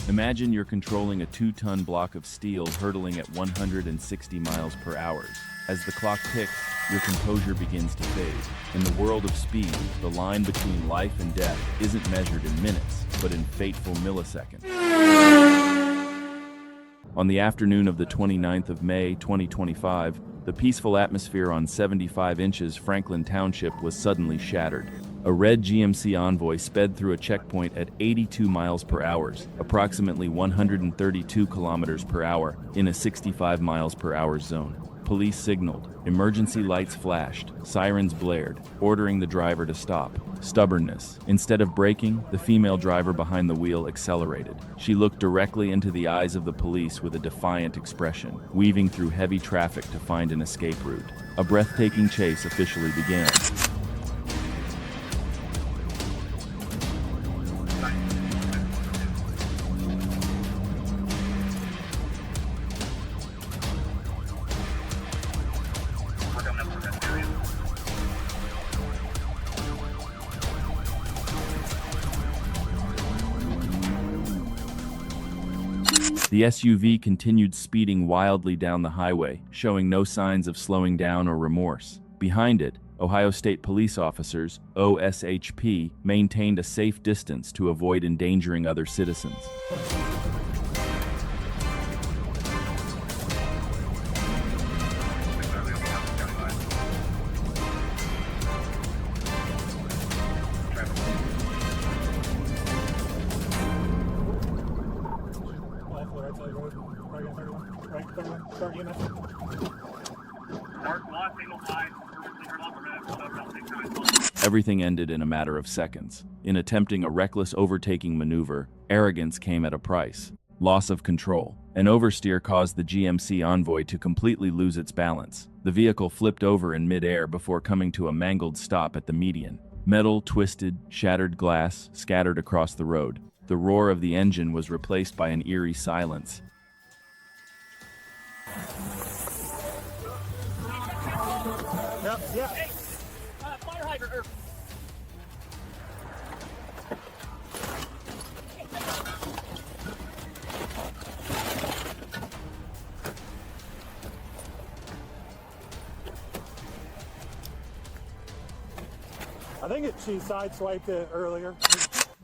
Imagine you're controlling a 2-ton block of steel hurtling at 160 miles per hour. As the clock ticks, your composure begins to fade. In the world of speed, the line between life and death isn't measured in minutes, but in fateful milliseconds. On the afternoon of the 29th of May, 2025, the peaceful atmosphere on 75 inches Franklin Township was suddenly shattered. A red GMC Envoy sped through a checkpoint at 82 miles per hour, approximately 132 kilometers per hour, in a 65 miles per hour zone. Police signaled, emergency lights flashed, sirens blared, ordering the driver to stop. Stubbornness. Instead of braking, the female driver behind the wheel accelerated. She looked directly into the eyes of the police with a defiant expression, weaving through heavy traffic to find an escape route. A breathtaking chase officially began. The SUV continued speeding wildly down the highway, showing no signs of slowing down or remorse. Behind it, Ohio State police officers, OSHP, maintained a safe distance to avoid endangering other citizens. Everything ended in a matter of seconds. In attempting a reckless overtaking maneuver, arrogance came at a price. Loss of control. An oversteer caused the GMC Envoy to completely lose its balance. The vehicle flipped over in mid-air before coming to a mangled stop at the median. Metal twisted, shattered glass scattered across the road. The roar of the engine was replaced by an eerie silence. Yeah. Hey, fire hydrant. I think she sideswiped it earlier.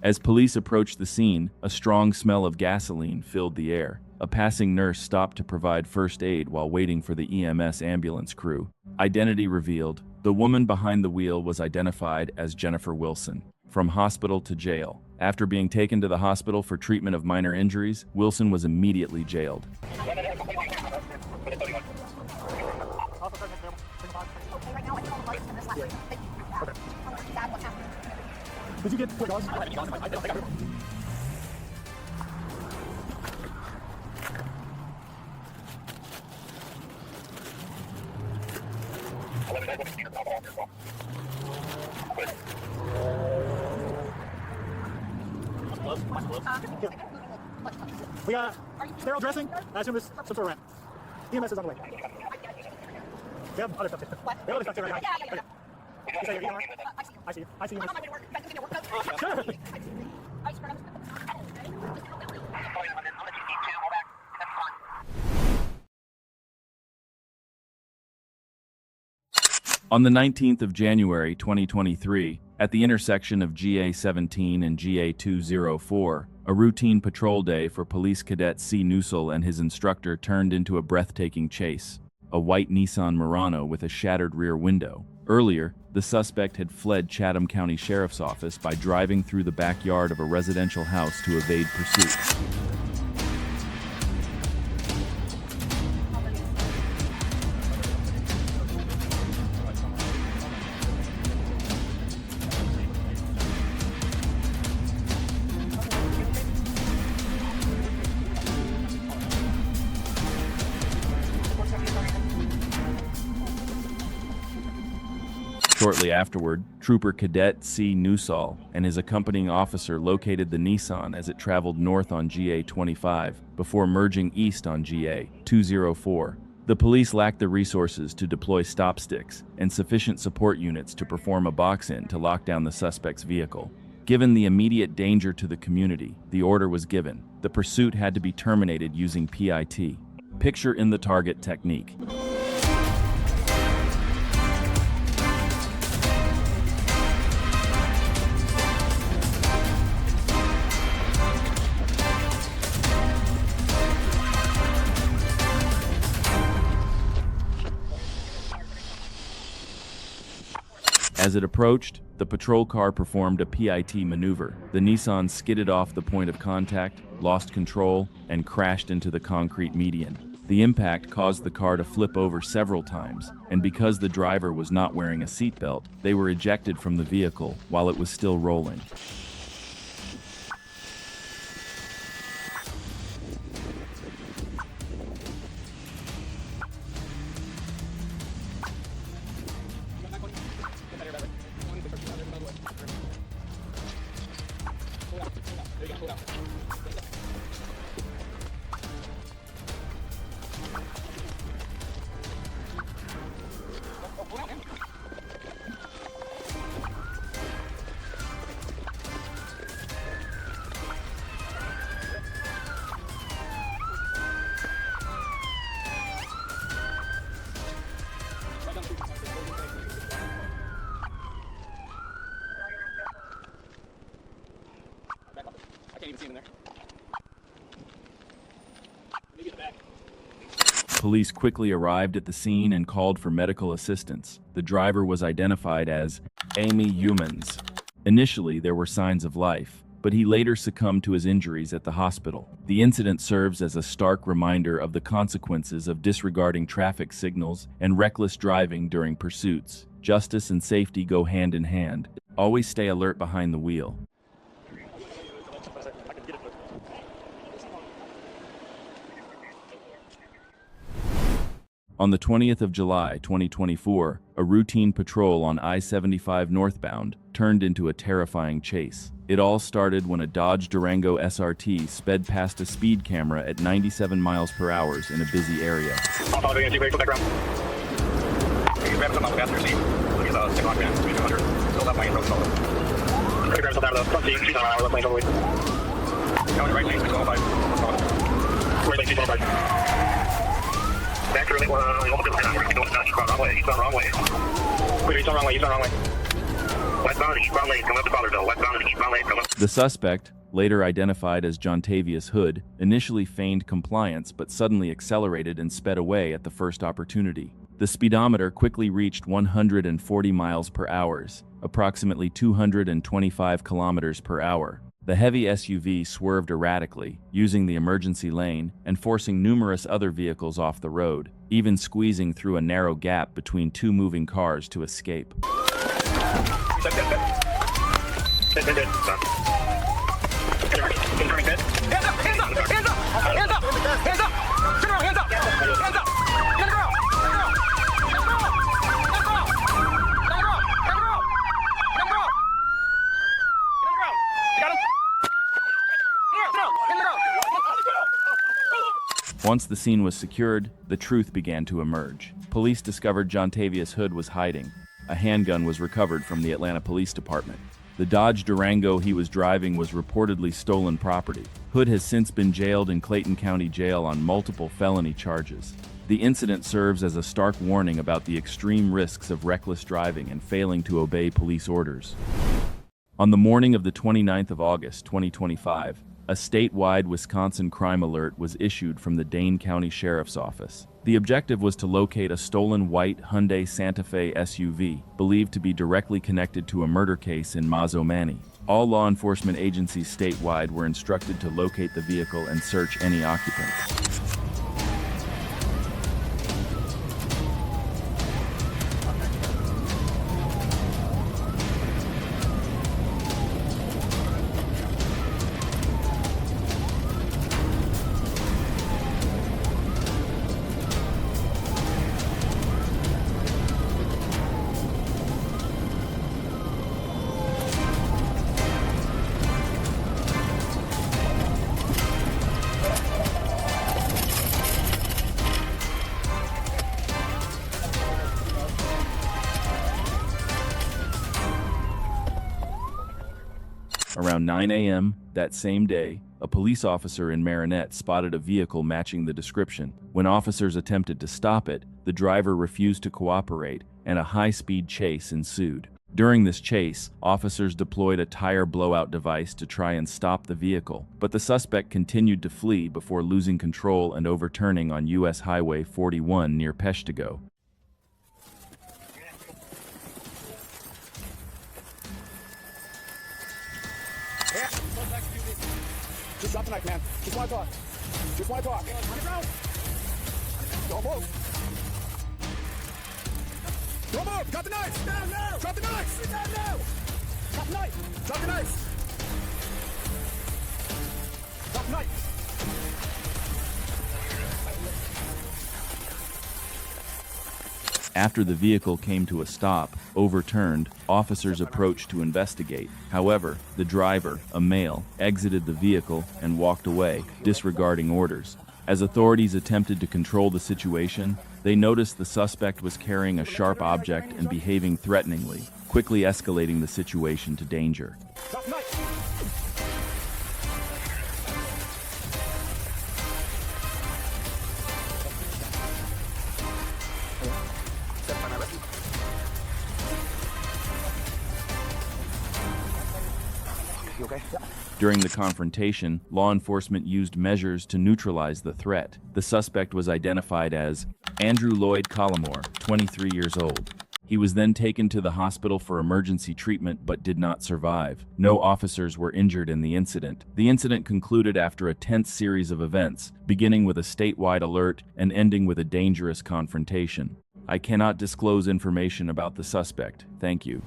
As police approached the scene, a strong smell of gasoline filled the air. A passing nurse stopped to provide first aid while waiting for the EMS ambulance crew. Identity revealed. The woman behind the wheel was identified as Jennifer Wilson. From hospital to jail. After being taken to the hospital for treatment of minor injuries, Wilson was immediately jailed. Did you get the dogs? We got sterile dressing. I assume this some sort of rent. EMS is on the way. We have other stuff too. We have other stuff too right now. Okay. You say you're EMR? I see you. I see you. Sure. On the 19th of January 2023, at the intersection of GA-17 and GA-204, a routine patrol day for Police Cadet C. Newsell and his instructor turned into a breathtaking chase. A white Nissan Murano with a shattered rear window. Earlier, the suspect had fled Chatham County Sheriff's Office by driving through the backyard of a residential house to evade pursuit. Shortly afterward, Trooper Cadet C. Newsall and his accompanying officer located the Nissan as it traveled north on GA-25 before merging east on GA-204. The police lacked the resources to deploy stop sticks and sufficient support units to perform a box-in to lock down the suspect's vehicle. Given the immediate danger to the community, the order was given. The pursuit had to be terminated using PIT. Picture in the target technique. As it approached, the patrol car performed a PIT maneuver. The Nissan skidded off the point of contact, lost control, and crashed into the concrete median. The impact caused the car to flip over several times, and because the driver was not wearing a seatbelt, they were ejected from the vehicle while it was still rolling. I can't even see him in there. Maybe in the back. Police quickly arrived at the scene and called for medical assistance. The driver was identified as Amy Humans. Initially, there were signs of life, but he later succumbed to his injuries at the hospital. The incident serves as a stark reminder of the consequences of disregarding traffic signals and reckless driving during pursuits. Justice and safety go hand in hand. Always stay alert behind the wheel. On the 20th of July, 2024, a routine patrol on I-75 northbound turned into a terrifying chase. It all started when a Dodge Durango SRT sped past a speed camera at 97 miles per hour in a busy area. The suspect, later identified as Jontavius Hood, initially feigned compliance but suddenly accelerated and sped away at the first opportunity. The speedometer quickly reached 140 miles per hour, approximately 225 kilometers per hour. The heavy SUV swerved erratically, using the emergency lane and forcing numerous other vehicles off the road, even squeezing through a narrow gap between two moving cars to escape. Once the scene was secured, the truth began to emerge. Police discovered Jontavius Hood was hiding. A handgun was recovered from the Atlanta Police Department. The Dodge Durango he was driving was reportedly stolen property. Hood has since been jailed in Clayton County Jail on multiple felony charges. The incident serves as a stark warning about the extreme risks of reckless driving and failing to obey police orders. On the morning of the 29th of August, 2025, a statewide Wisconsin crime alert was issued from the Dane County Sheriff's Office. The objective was to locate a stolen white Hyundai Santa Fe SUV, believed to be directly connected to a murder case in Mazzomani. All law enforcement agencies statewide were instructed to locate the vehicle and search any occupants. Around 9 a.m. that same day, a police officer in Marinette spotted a vehicle matching the description. When officers attempted to stop it, the driver refused to cooperate, and a high-speed chase ensued. During this chase, officers deployed a tire blowout device to try and stop the vehicle, but the suspect continued to flee before losing control and overturning on U.S. Highway 41 near Peshtigo. Just drop the knife, man. Just want to talk. Just want to talk. Don't move. Don't move. Drop the knife. Sit down now. Drop the knife. Sit down now. Drop the knife. Drop the knife. Drop the knife. After the vehicle came to a stop, overturned, officers approached to investigate. However, the driver, a male, exited the vehicle and walked away, disregarding orders. As authorities attempted to control the situation, they noticed the suspect was carrying a sharp object and behaving threateningly, quickly escalating the situation to danger. Drop the knife. You okay? Yeah. During the confrontation, law enforcement used measures to neutralize the threat. The suspect was identified as Andrew Lloyd Collimore, 23 years old. He was then taken to the hospital for emergency treatment but did not survive. No officers were injured in the incident. The incident concluded after a tense series of events, beginning with a statewide alert and ending with a dangerous confrontation. I cannot disclose information about the suspect. Thank you.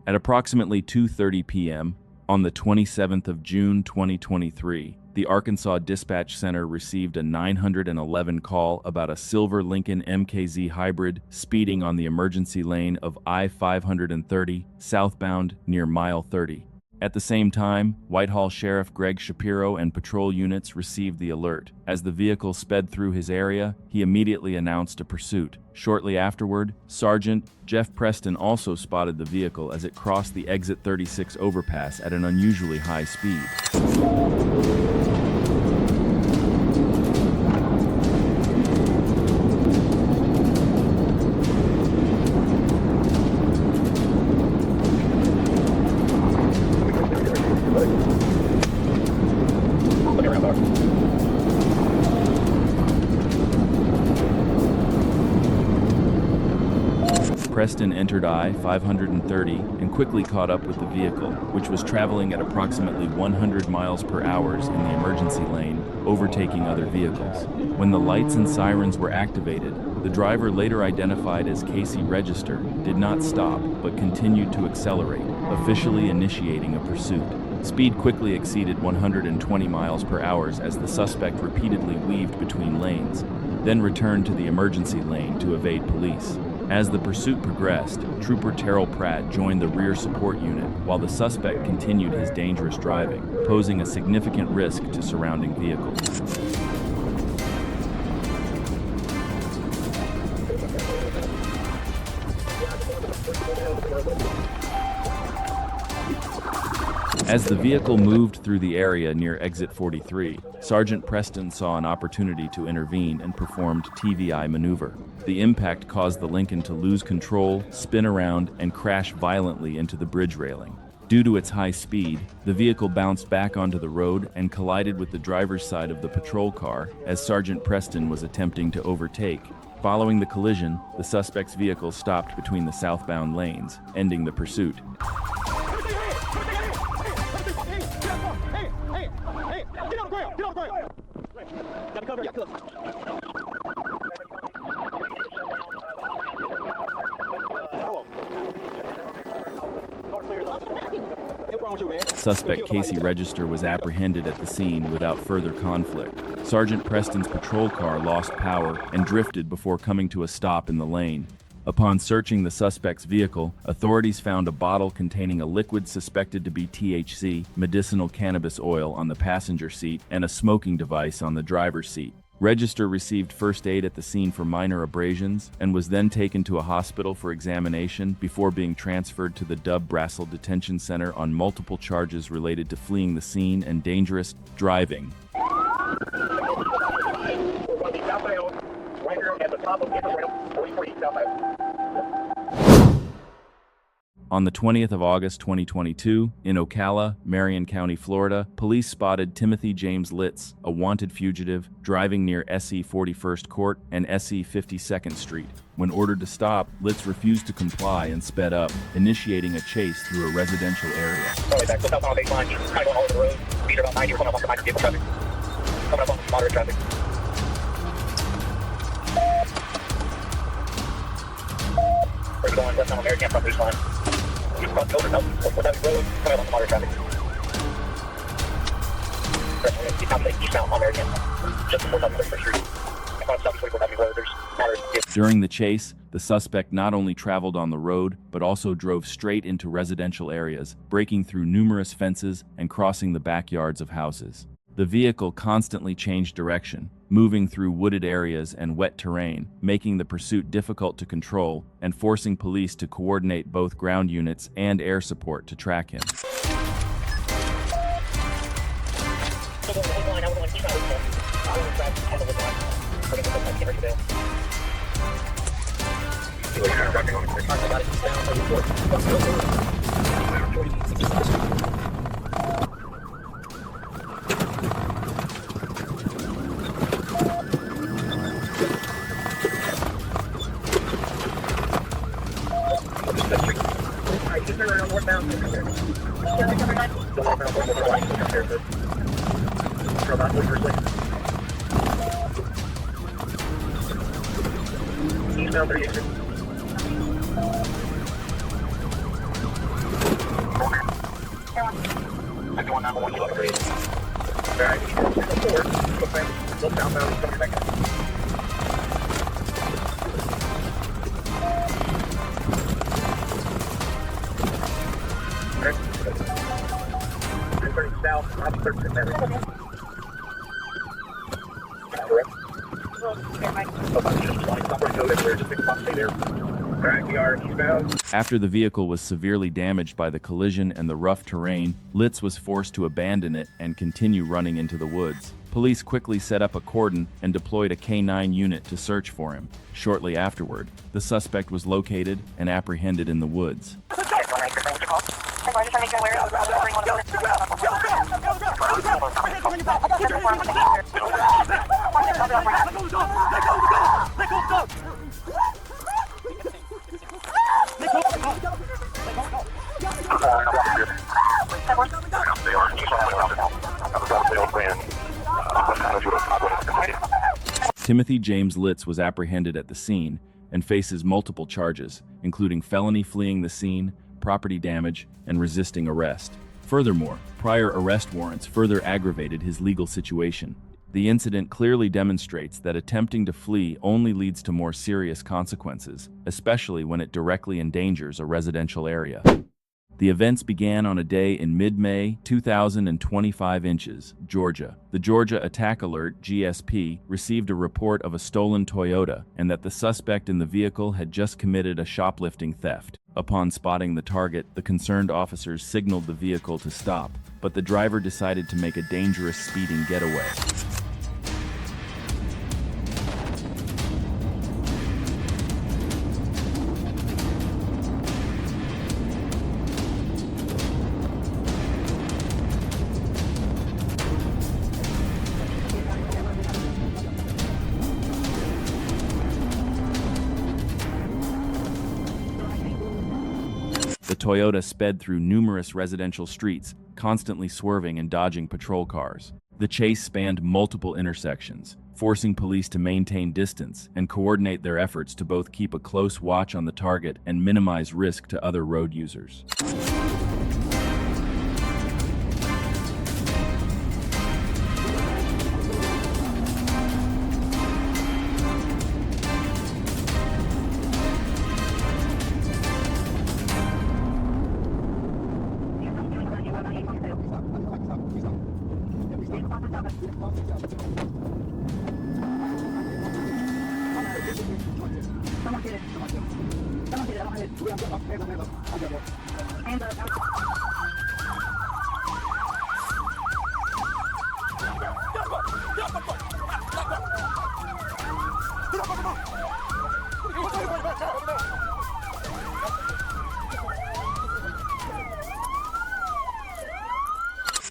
At approximately 2:30 p.m., on the 27th of June 2023, the Arkansas Dispatch Center received a 911 call about a silver Lincoln MKZ hybrid speeding on the emergency lane of I-530 southbound near mile 30. At the same time, Whitehall Sheriff Greg Shapiro and patrol units received the alert. As the vehicle sped through his area, he immediately announced a pursuit. Shortly afterward, Sergeant Jeff Preston also spotted the vehicle as it crossed the Exit 36 overpass at an unusually high speed. Preston entered I-530 and quickly caught up with the vehicle, which was traveling at approximately 100 miles per hour in the emergency lane, overtaking other vehicles. When the lights and sirens were activated, the driver, later identified as Casey Register, did not stop but continued to accelerate, officially initiating a pursuit. Speed quickly exceeded 120 miles per hour as the suspect repeatedly weaved between lanes, then returned to the emergency lane to evade police. As the pursuit progressed, Trooper Terrell Pratt joined the rear support unit, while the suspect continued his dangerous driving, posing a significant risk to surrounding vehicles. As the vehicle moved through the area near Exit 43, Sergeant Preston saw an opportunity to intervene and performed TVI maneuver. The impact caused the Lincoln to lose control, spin around, and crash violently into the bridge railing. Due to its high speed, the vehicle bounced back onto the road and collided with the driver's side of the patrol car as Sergeant Preston was attempting to overtake. Following the collision, the suspect's vehicle stopped between the southbound lanes, ending the pursuit. Suspect Casey Register was apprehended at the scene without further conflict. Sergeant Preston's patrol car lost power and drifted before coming to a stop in the lane. Upon searching the suspect's vehicle, authorities found a bottle containing a liquid suspected to be THC, medicinal cannabis oil, on the passenger seat and a smoking device on the driver's seat. Register received first aid at the scene for minor abrasions and was then taken to a hospital for examination before being transferred to the Dub Brassel Detention Center on multiple charges related to fleeing the scene and dangerous driving. On the 20th of August 2022, in Ocala, Marion County, Florida, police spotted Timothy James Litz, a wanted fugitive, driving near SE 41st Court and SE 52nd Street. When ordered to stop, Litz refused to comply and sped up, initiating a chase through a residential area. Back, so south on baseline, kind of going all over the road. Speed about 90 or coming up on minor vehicle traffic. Coming up on moderate traffic. We're going west on American front finish line. Just crossing over West Road, coming up on moderate traffic. Keep out eastbound on American, just before South 31st Street. Across South 44th Avenue Road, there's moderate. During the chase, the suspect not only traveled on the road, but also drove straight into residential areas, breaking through numerous fences and crossing the backyards of houses. The vehicle constantly changed direction, moving through wooded areas and wet terrain, making the pursuit difficult to control and forcing police to coordinate both ground units and air support to track him. Eastbound 38. I'm going down 1 kilometer. Alright, 4. Look southbound, coming back in. South, I'm 13 minutes. After the vehicle was severely damaged by the collision and the rough terrain, Litz was forced to abandon it and continue running into the woods. Police quickly set up a cordon and deployed a K-9 unit to search for him. Shortly afterward, the suspect was located and apprehended in the woods. Timothy James Litz was apprehended at the scene and faces multiple charges, including felony fleeing the scene, property damage, and resisting arrest. Furthermore, prior arrest warrants further aggravated his legal situation. The incident clearly demonstrates that attempting to flee only leads to more serious consequences, especially when it directly endangers a residential area. The events began on a day in mid-May 2025 inches, Georgia. The Georgia Attack Alert (GSP) received a report of a stolen Toyota and that the suspect in the vehicle had just committed a shoplifting theft. Upon spotting the target, the concerned officers signaled the vehicle to stop, but the driver decided to make a dangerous speeding getaway. The Toyota sped through numerous residential streets, constantly swerving and dodging patrol cars. The chase spanned multiple intersections, forcing police to maintain distance and coordinate their efforts to both keep a close watch on the target and minimize risk to other road users.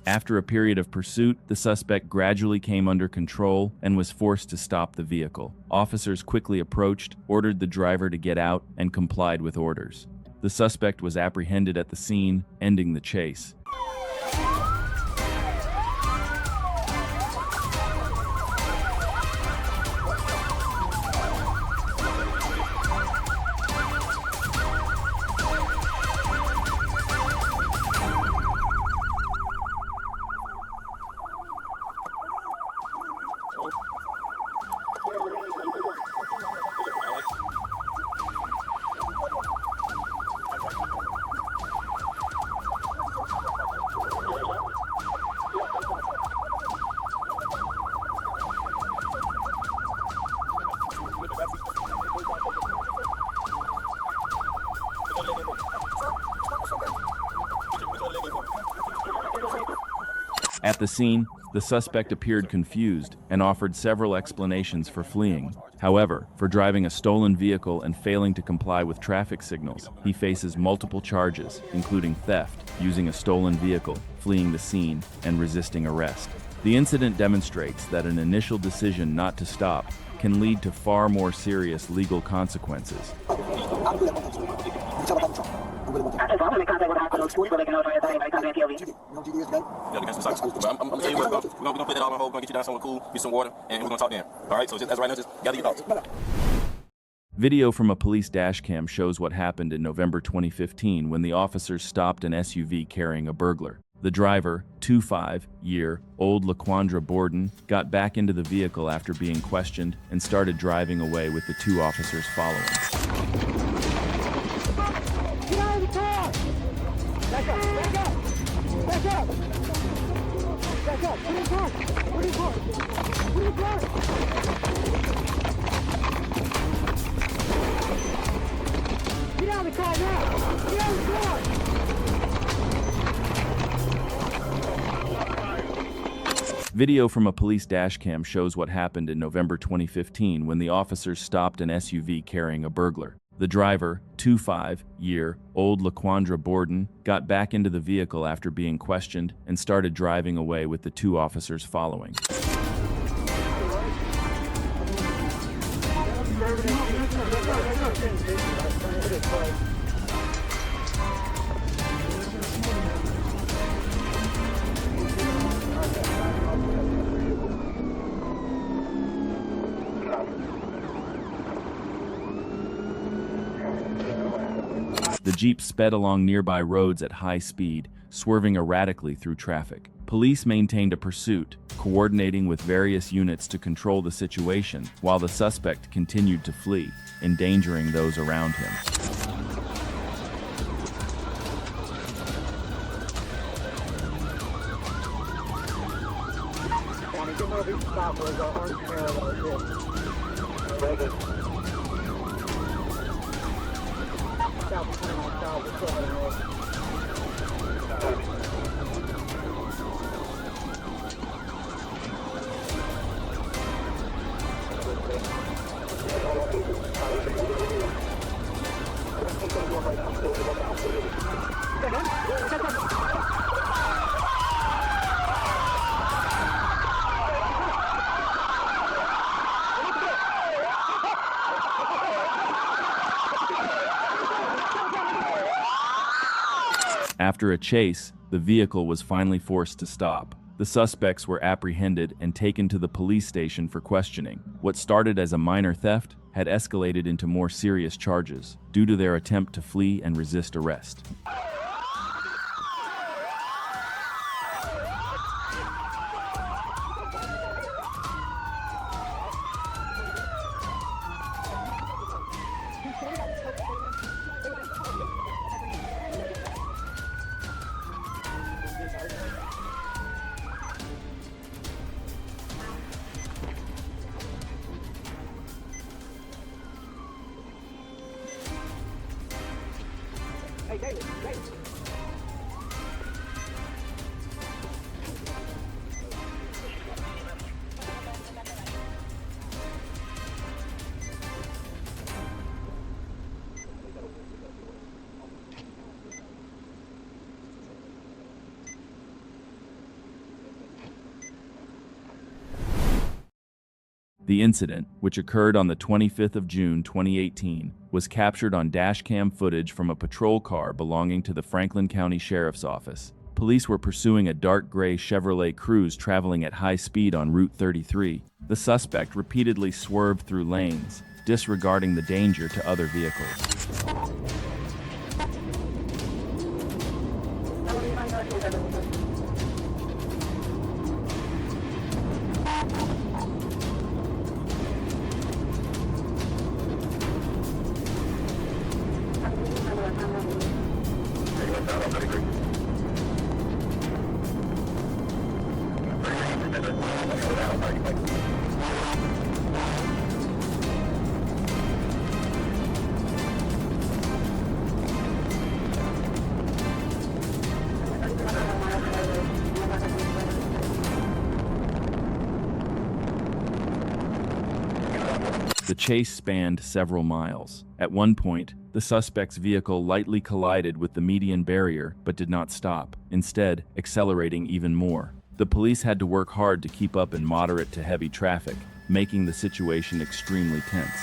After a period of pursuit, the suspect gradually came under control and was forced to stop the vehicle. Officers quickly approached, ordered the driver to get out, and complied with orders. The suspect was apprehended at the scene, ending the chase. At the scene, the suspect appeared confused and offered several explanations for fleeing. However, for driving a stolen vehicle and failing to comply with traffic signals, he faces multiple charges, including theft, using a stolen vehicle, fleeing the scene, and resisting arrest. The incident demonstrates that an initial decision not to stop can lead to far more serious legal consequences. Video from a police dashcam shows what happened in November 2015 when the officers stopped an SUV carrying a burglar. The driver, 25-year-old LaQuandra Borden, got back into the vehicle after being questioned and started driving away with the two officers following. Get out of the car! Back up! Back up! Back up! Back up! Put in park! Put in park! Put in park! Get out of the car now! Get out of the car! Video from a police dashcam shows what happened in November 2015 when the officers stopped an SUV carrying a burglar. The driver, 25-year-old LaQuandra Borden, got back into the vehicle after being questioned and started driving away with the two officers following. The Jeep sped along nearby roads at high speed, swerving erratically through traffic. Police maintained a pursuit, coordinating with various units to control the situation, while the suspect continued to flee, endangering those around him. After a chase, the vehicle was finally forced to stop. The suspects were apprehended and taken to the police station for questioning. What started as a minor theft had escalated into more serious charges due to their attempt to flee and resist arrest. The incident, which occurred on the 25th of June 2018, was captured on dashcam footage from a patrol car belonging to the Franklin County Sheriff's Office. Police were pursuing a dark gray Chevrolet Cruze traveling at high speed on Route 33. The suspect repeatedly swerved through lanes, disregarding the danger to other vehicles. The chase spanned several miles. At one point, the suspect's vehicle lightly collided with the median barrier but did not stop, instead accelerating even more. The police had to work hard to keep up in moderate to heavy traffic, making the situation extremely tense.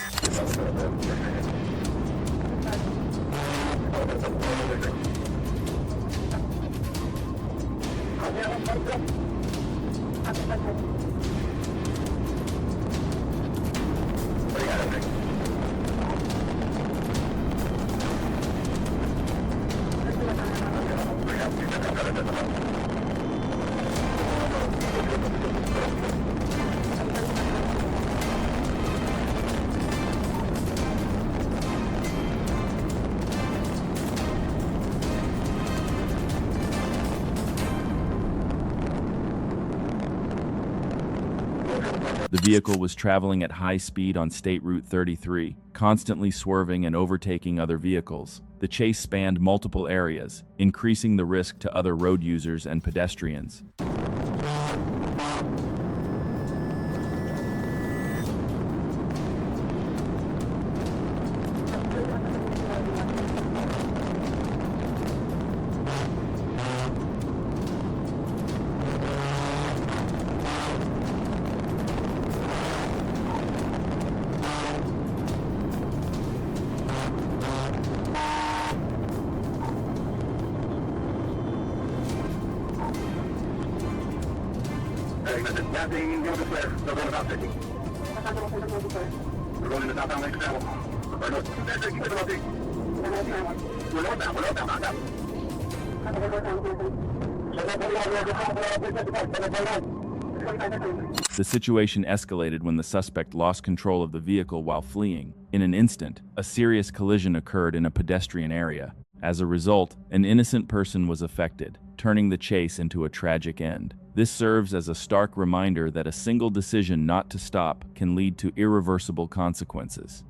The vehicle was traveling at high speed on State Route 33, constantly swerving and overtaking other vehicles. The chase spanned multiple areas, increasing the risk to other road users and pedestrians. We're going into downtown Lake Travel. The situation escalated when the suspect lost control of the vehicle while fleeing. In an instant, a serious collision occurred in a pedestrian area. As a result, an innocent person was affected, turning the chase into a tragic end. This serves as a stark reminder that a single decision not to stop can lead to irreversible consequences.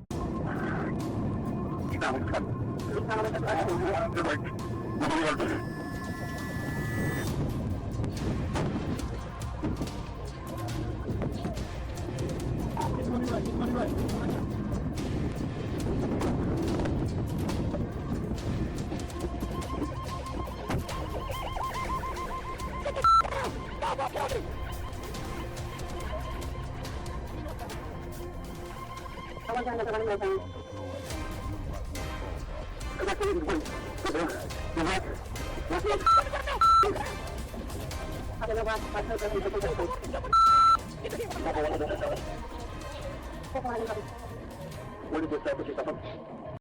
What is this?